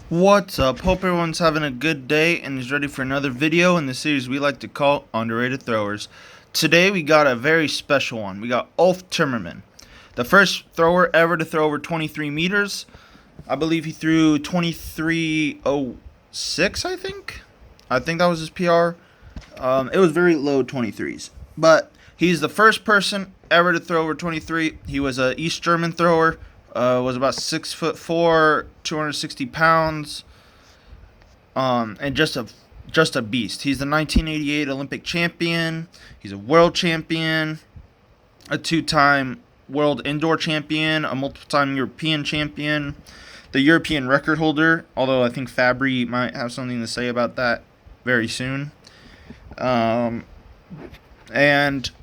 What's up? Hope everyone's having a good day and is ready for another video in the series we like to call Underrated Throwers. Today we got a very special one. We got Ulf Timmermann, the first thrower ever to throw over 23 meters. I believe he threw 23.06, I think. I think that was his PR. It was very low 23s. But he's the first person ever to throw over 23. He was a East German thrower. Was about 6'4", 260 pounds, and just a beast. He's the 1988 Olympic champion. He's a world champion, a two-time world indoor champion, a multiple-time European champion, the European record holder. Although I think Fabry might have something to say about that very soon. And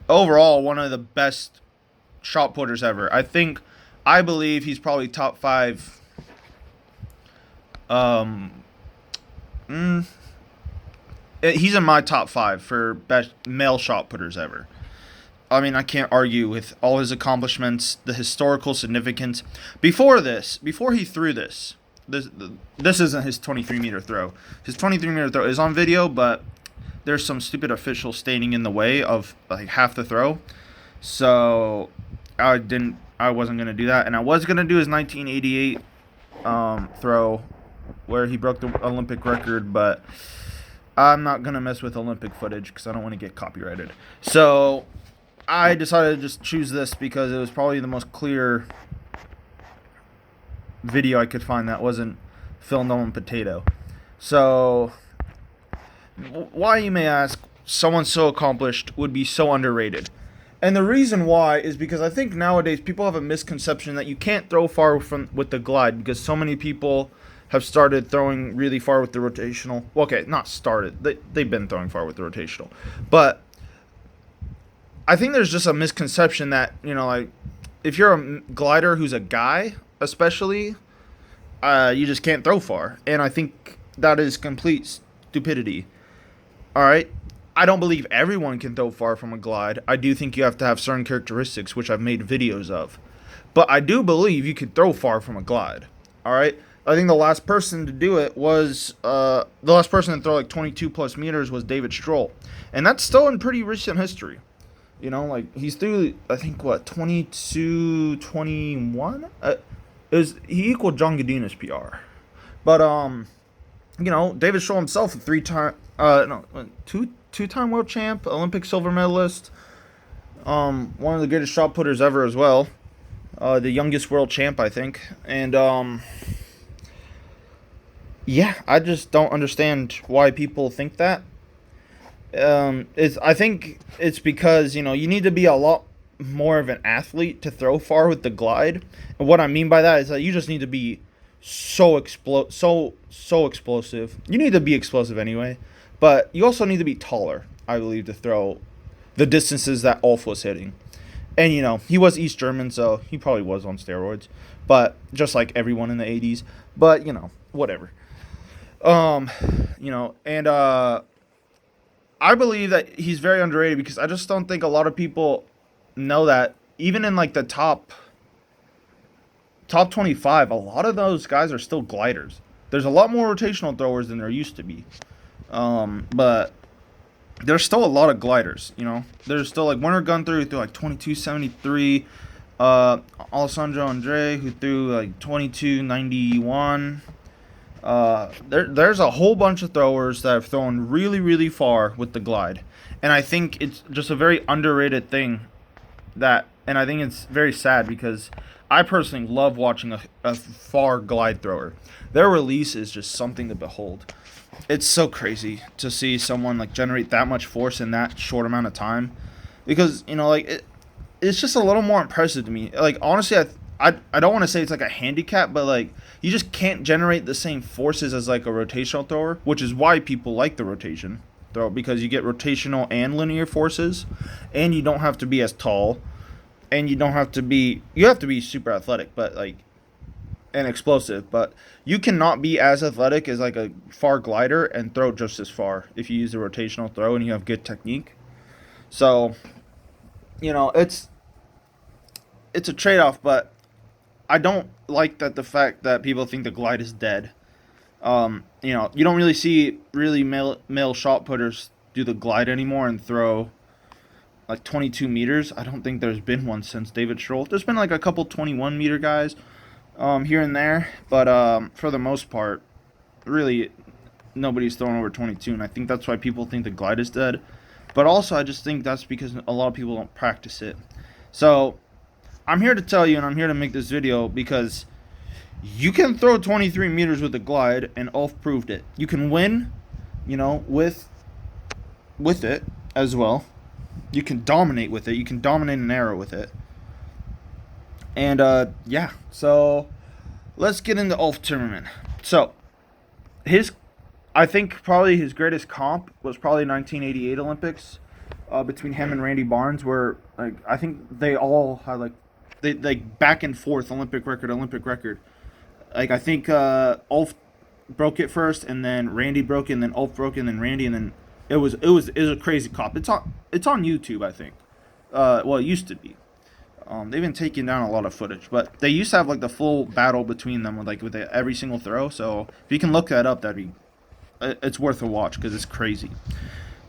overall, one of the best shot putters ever. I believe he's probably top five. He's in my top five for best male shot putters ever. I mean, I can't argue with all his accomplishments, the historical significance. Before he threw this isn't his 23-meter throw. His 23-meter throw is on video, but there's some stupid official standing in the way of like half the throw. So I wasn't gonna do that, and I was gonna do his 1988 throw, where he broke the Olympic record, but I'm not gonna mess with Olympic footage because I don't want to get copyrighted. So I decided to just choose this because it was probably the most clear video I could find that wasn't filmed on potato. So why, you may ask, someone so accomplished would be so underrated? And the reason why is because I think nowadays people have a misconception that you can't throw far with the glide, because so many people have started throwing really far with the rotational. Well, okay, not started. They've been throwing far with the rotational. But I think there's just a misconception that, like, if you're a glider who's a guy, especially, you just can't throw far. And I think that is complete stupidity. All right? I don't believe everyone can throw far from a glide. I do think you have to have certain characteristics, which I've made videos of. But I do believe you could throw far from a glide. All right? I think the last person to do it was, the last person to throw like 22 plus meters was David Stroll. And that's still in pretty recent history. Like, he's through, I think, 22, 21? He equaled John Godinez PR. But, David Stroll himself, a two-time world champ, Olympic silver medalist, one of the greatest shot putters ever as well, the youngest world champ, I think, and yeah, I just don't understand why people think that. I think it's because you need to be a lot more of an athlete to throw far with the glide, and what I mean by that is that you just need to be so explosive. You need to be explosive anyway. But you also need to be taller, I believe, to throw the distances that Ulf was hitting. And, he was East German, so he probably was on steroids. But just like everyone in the 80s. But, whatever. And I believe that he's very underrated because I just don't think a lot of people know that even in, like, the top 25, a lot of those guys are still gliders. There's a lot more rotational throwers than there used to be. But there's still a lot of gliders, There's still, like, Werner Gunther, who threw, like, 22.73. Alessandro Andre, who threw, like, 22.91. There's a whole bunch of throwers that have thrown really, really far with the glide. And I think it's just a very underrated thing and I think it's very sad because I personally love watching a far glide thrower. Their release is just something to behold. It's so crazy to see someone like generate that much force in that short amount of time, because it's just a little more impressive to me. Like, honestly, I don't want to say it's like a handicap, but like, you just can't generate the same forces as like a rotational thrower, which is why people like the rotation throw, because you get rotational and linear forces, and you don't have to be as tall, and you have to be super athletic, but like, and explosive, but you cannot be as athletic as like a far glider and throw just as far if you use the rotational throw and you have good technique. So, it's a trade-off, but I don't like that the fact that people think the glide is dead. You don't really see really male shot putters do the glide anymore and throw like 22 meters. I don't think there's been one since David Schroll. There's been like a couple 21-meter guys here and there, but for the most part, really nobody's throwing over 22, and I think that's why people think the glide is dead. But also, I just think that's because a lot of people don't practice it. So I'm here to tell you, and I'm here to make this video because you can throw 23 meters with a glide, and Ulf proved it. You can win, with it as well. You can dominate with it. You can dominate an arrow with it. And yeah, so let's get into Ulf Timmermann. So I think probably his greatest comp was probably 1988 Olympics, between him and Randy Barnes, where like I think they all had they back and forth Olympic record. Like I think Ulf broke it first, and then Randy broke it, and then Ulf broke it, and then Randy, and then it was a crazy comp. It's on YouTube, I think. Well, it used to be. They've been taking down a lot of footage, but they used to have like the full battle between them with every single throw. So if you can look that up, it's worth a watch because it's crazy.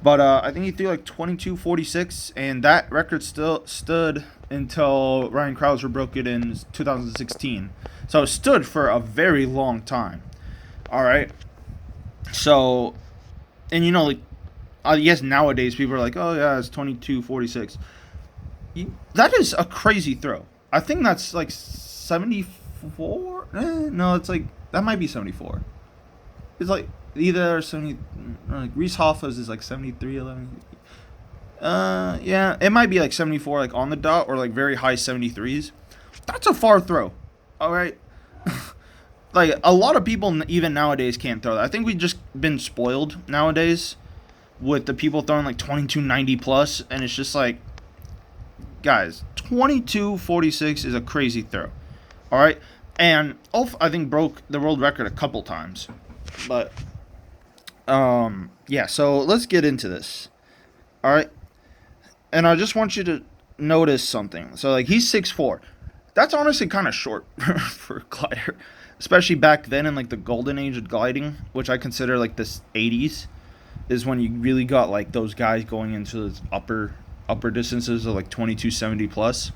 But I think he threw like 22.46, and that record still stood until Ryan Krauser broke it in 2016. So it stood for a very long time. All right. So, and I guess nowadays people are like, oh yeah, it's 22.46. That is a crazy throw. I think that's like 74. No, it's like that might be 74. It's like either 70. Like Reese Hoffa's is like 73.11. Yeah, it might be like 74, like on the dot, or like very high 73s. That's a far throw. All right. Like a lot of people even nowadays can't throw that. I think we've just been spoiled nowadays with the people throwing like 22.90 plus, and it's just like, guys, 22.46 is a crazy throw. All right. And Ulf, I think, broke the world record a couple times. But yeah, so let's get into this. All right. And I just want you to notice something. So like he's 6'4". That's honestly kind of short for a glider, especially back then in like the golden age of gliding, which I consider like the 80s is when you really got like those guys going into those upper distances of like 22.70 plus.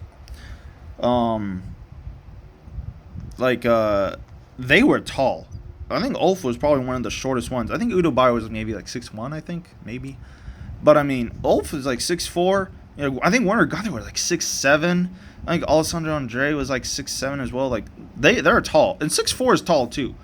They were tall. I think Ulf was probably one of the shortest ones. I think Udo Bai was maybe like 6'1", I think, maybe. But I mean, Ulf is like 6'4". I think Werner got there was like 6'7". I think Alessandro Andre was like 6'7" as well. Like they're tall, and 6'4" is tall too.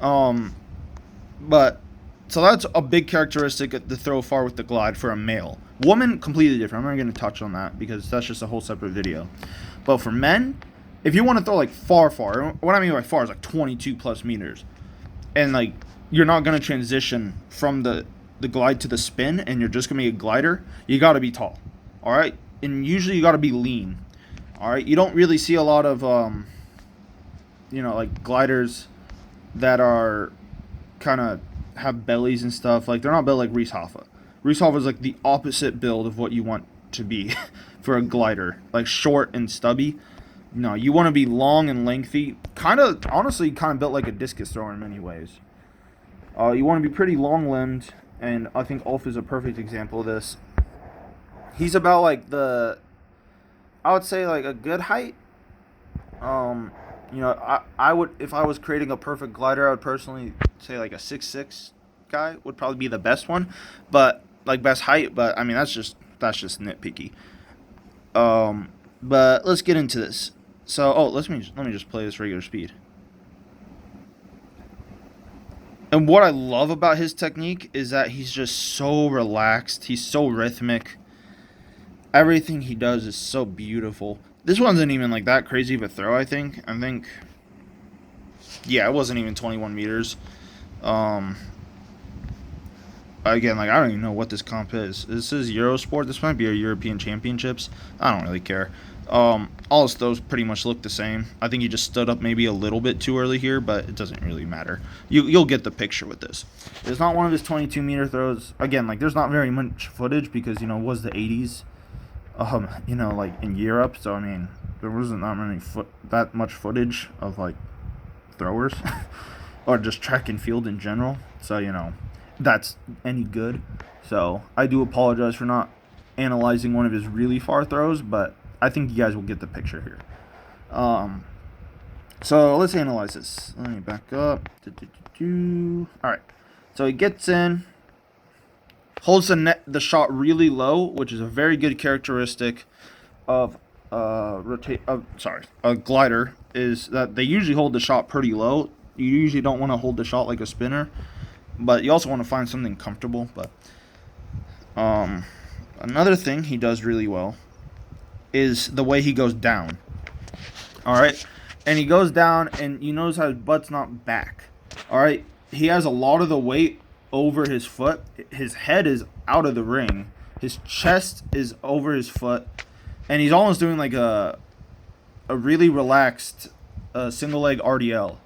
But so that's a big characteristic of the throw far with the glide for a male. Woman, completely different. I'm not going to touch on that because that's just a whole separate video. But for men, if you want to throw like far, what I mean by far is like 22 plus meters, and like you're not going to transition from the glide to the spin, and you're just going to be a glider, you got to be tall. All right, and usually you got to be lean. All right, you don't really see a lot of like gliders that are kind of have bellies and stuff. Like they're not built like Reese Hoffa. Reese Hoffa is like the opposite build of what you want to be for a glider, like short and stubby. No, you want to be long and lengthy. Honestly, built like a discus thrower in many ways. You want to be pretty long-limbed, and I think Ulf is a perfect example of this. He's about like I would say like a good height. I would, if I was creating a perfect glider, I would personally say like a 6'6" guy would probably be the best one, but like best height. But I mean that's just nitpicky. But let's get into this. So let me just play this regular speed. And what I love about his technique is that he's just so relaxed. He's so rhythmic. Everything he does is so beautiful. This wasn't even like that crazy of a throw, I think. Yeah, it wasn't even 21 meters. Again, like I don't even know what this comp is. This is Eurosport. This might be a European Championships. I don't really care. All his throws pretty much look the same. I think he just stood up maybe a little bit too early here, but it doesn't really matter. You'll get the picture with this. It's not one of his 22-meter throws. Again, like there's not very much footage because it was the 80s. Like in Europe, so I mean, there wasn't that much footage of like throwers. or just track and field in general. So, you know, that's any good. So I do apologize for not analyzing one of his really far throws, but I think you guys will get the picture here. So let's analyze this. Let me back up. Alright. So he gets in, holds the shot really low, which is a very good characteristic of a glider, is that they usually hold the shot pretty low. You usually don't want to hold the shot like a spinner, but you also want to find something comfortable. But another thing he does really well is the way he goes down. All right, and he goes down, and you notice how his butt's not back. All right, he has a lot of the weight over his foot. His head is out of the ring. His chest is over his foot, and he's almost doing like a really relaxed single leg RDL.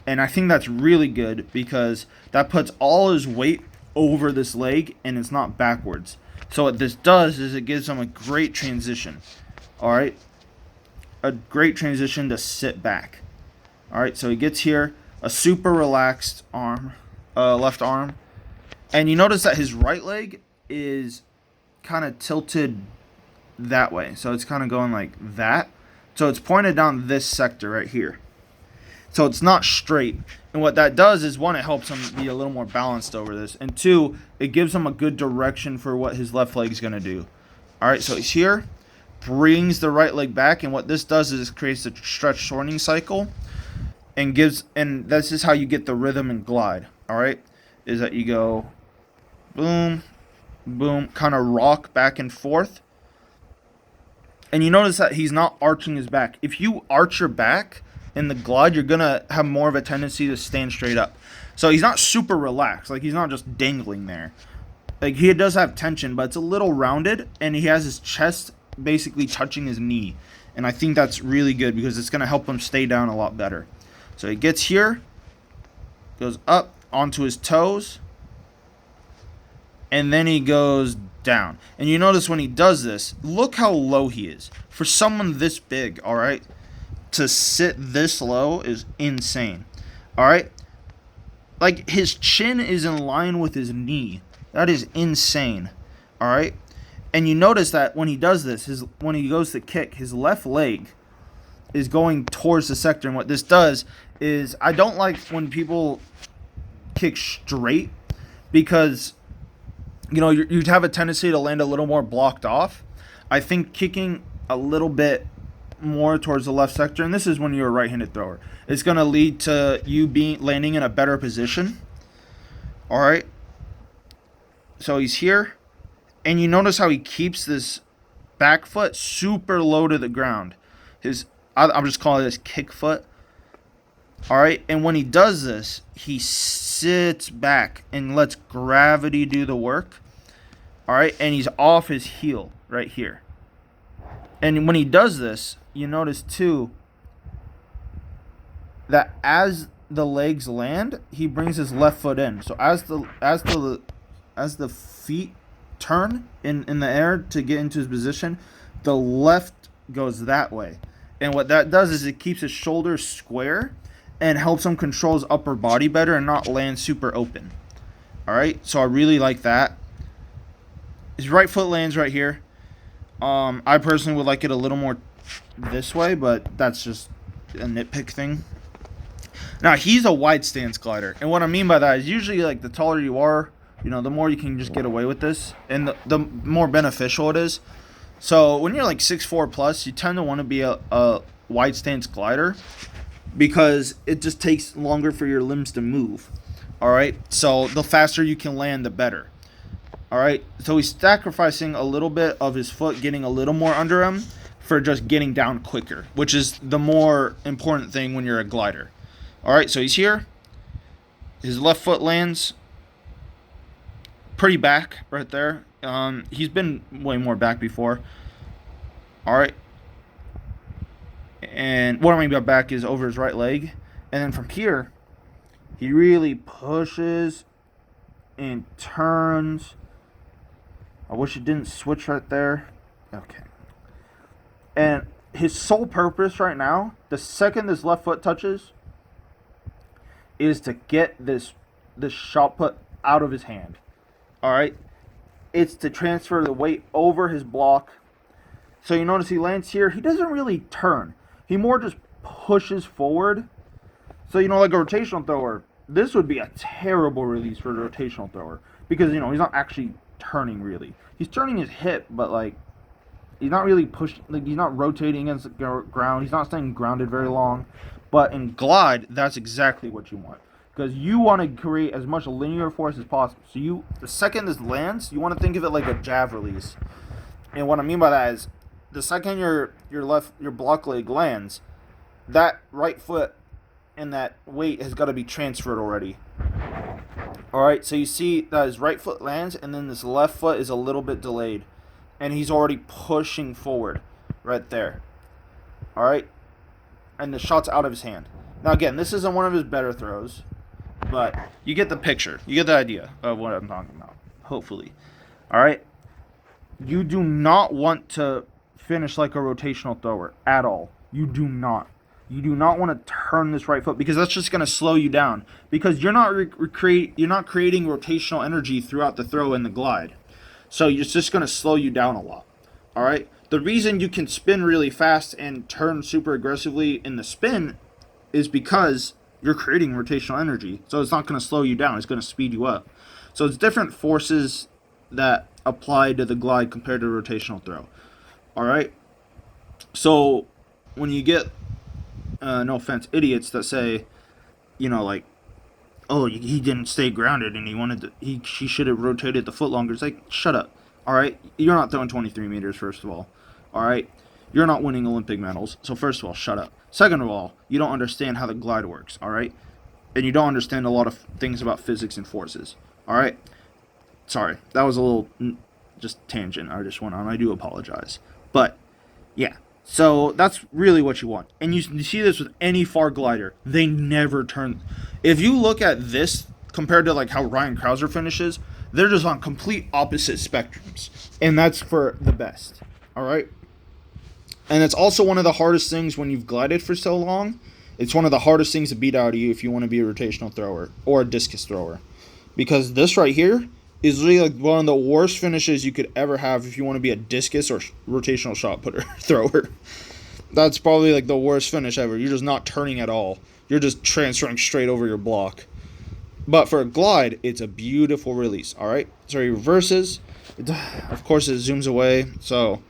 And I think that's really good because that puts all his weight over this leg and it's not backwards. So what this does is it gives him a great transition. All right, a great transition to sit back. All right, so he gets here, a super relaxed arm, left arm, and you notice that his right leg is kind of tilted that way. So it's kind of going like that. So it's pointed down this sector right here. So it's not straight. And what that does is, one, it helps him be a little more balanced over this. And two, it gives him a good direction for what his left leg is going to do. All right, so he's here, brings the right leg back. And what this does is it creates a stretch shortening cycle. And this is how you get the rhythm and glide. All right, is that you go boom, boom, kind of rock back and forth. And you notice that he's not arching his back. If you arch your back in the glide, you're going to have more of a tendency to stand straight up. So he's not super relaxed. Like, he's not just dangling there. Like, he does have tension, but it's a little rounded, and he has his chest basically touching his knee. And I think that's really good because it's going to help him stay down a lot better. So he gets here, goes up onto his toes, and then he goes down. And you notice when he does this, look how low he is. For someone this big, all right, to sit this low is insane. All right, like, his chin is in line with his knee. That is insane. All right, and you notice that when he does this, when he goes to kick, his left leg is going towards the sector. And what this does is, I don't like when people kick straight because, you know, you'd have a tendency to land a little more blocked off. I think kicking a little bit more towards the left sector, and this is when you're a right-handed thrower, it's going to lead to you landing in a better position. All right, so he's here, and you notice how he keeps this back foot super low to the ground. I'm just calling this kick foot. All right, and when he does this, he sits back and lets gravity do the work. All right, and he's off his heel right here. And when he does this, you notice too that as the legs land, he brings his left foot in. So as the feet turn in the air to get into his position, the left goes that way. And what that does is it keeps his shoulders square and helps him control his upper body better and not land super open. All right, so I really like that. His right foot lands right here. I personally would like it a little more this way, but that's just a nitpick thing. Now, he's a wide stance glider, and what I mean by that is usually, like, the taller you are, you know, the more you can just get away with this, and the more beneficial it is. So when you're like 6'4 plus, you tend to want to be a wide stance glider because it just takes longer for your limbs to move. All right, so the faster you can land, the better. All right, so he's sacrificing a little bit of his foot, getting a little more under him for just getting down quicker, which is the more important thing when you're a glider. All right, so he's here. His left foot lands pretty back right there. He's been way more back before. All right. And what I mean by back is over his right leg. And then from here, he really pushes and turns. I wish it didn't switch right there. Okay. And his sole purpose right now, the second this left foot touches, is to get this shot put out of his hand. All right, it's to transfer the weight over his block. So you notice he lands here. He doesn't really turn. He more just pushes forward. So like a rotational thrower, this would be a terrible release for a rotational thrower because he's not actually turning really. He's turning his hip, but like he's not really pushing. Like he's not rotating against the ground. He's not staying grounded very long. But in glide, that's exactly what you want because you want to create as much linear force as possible. So the second this lands, you want to think of it like a jab release. And what I mean by that is, the second your block leg lands, that right foot and that weight has got to be transferred already. Alright, so you see that his right foot lands and then this left foot is a little bit delayed. And he's already pushing forward right there. Alright? And the shot's out of his hand. Now again, this isn't one of his better throws, but you get the picture. You get the idea of what I'm talking about. Hopefully. Alright? You do not want to finish like a rotational thrower at all. You do not. You do not want to turn this right foot because that's just going to slow you down. Because you're not creating rotational energy throughout the throw and the glide. So it's just going to slow you down a lot. All right? The reason you can spin really fast and turn super aggressively in the spin is because you're creating rotational energy. So it's not going to slow you down. It's going to speed you up. So it's different forces that apply to the glide compared to a rotational throw. All right? So when you get no offense, idiots that say, like, oh, he didn't stay grounded and he should have rotated the foot longer. It's like, shut up. All right, you're not throwing 23 meters. First of all right, you're not winning Olympic medals. So first of all, shut up. Second of all, you don't understand how the glide works. All right, and you don't understand a lot of things about physics and forces. All right, sorry, that was a little just tangent I just went on. I do apologize, but yeah. So that's really what you want. And you see this with any far glider. They never turn. If you look at this compared to like how Ryan Krauser finishes, they're just on complete opposite spectrums. And that's for the best. All right? And it's also one of the hardest things when you've glided for so long. It's one of the hardest things to beat out of you if you want to be a rotational thrower or a discus thrower. Because this right here is really like one of the worst finishes you could ever have if you want to be a discus or rotational shot putter thrower. That's probably like the worst finish ever. You're just not turning at all. You're just transferring straight over your block. But for a glide, it's a beautiful release. All right. So he reverses. Of course, it zooms away. So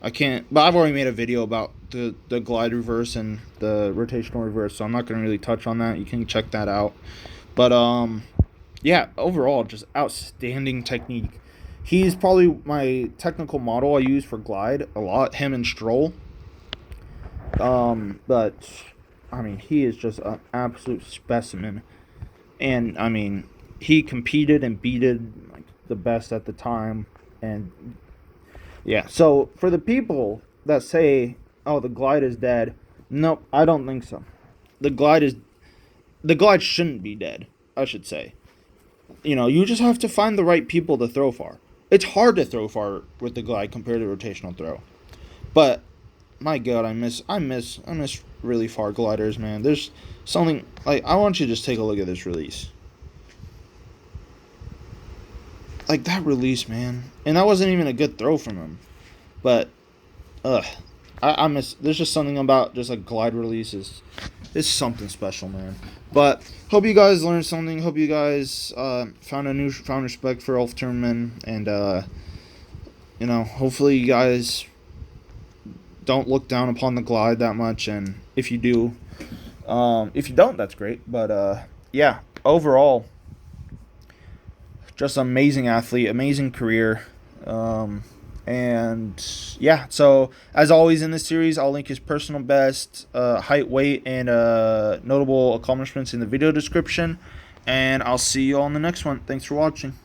I can't. But I've already made a video about the glide reverse and the rotational reverse. So I'm not going to really touch on that. You can check that out. But yeah, overall, just outstanding technique. He's probably my technical model I use for glide a lot, him and Stroll. But, I mean, he is just an absolute specimen. And, I mean, he competed and beated like, the best at the time. And, yeah, so for the people that say, oh, the glide is dead, nope, I don't think so. The glide shouldn't be dead, I should say. You just have to find the right people to throw far. It's hard to throw far with the glide compared to rotational throw. But my God, I miss really far gliders, man. There's something like I want you to just take a look at this release. Like that release, man. And that wasn't even a good throw from him. But I miss there's just something about just like glide releases. It's something special, man. But hope you guys learned something. Hope you guys found respect for Ulf Timmermann, and hopefully you guys don't look down upon the glide that much. And if you do, if you don't, that's great. But yeah, overall, just amazing athlete, amazing career. And yeah, so as always in this series, I'll link his personal best, height, weight, and notable accomplishments in the video description. And I'll see you all in the next one. Thanks for watching.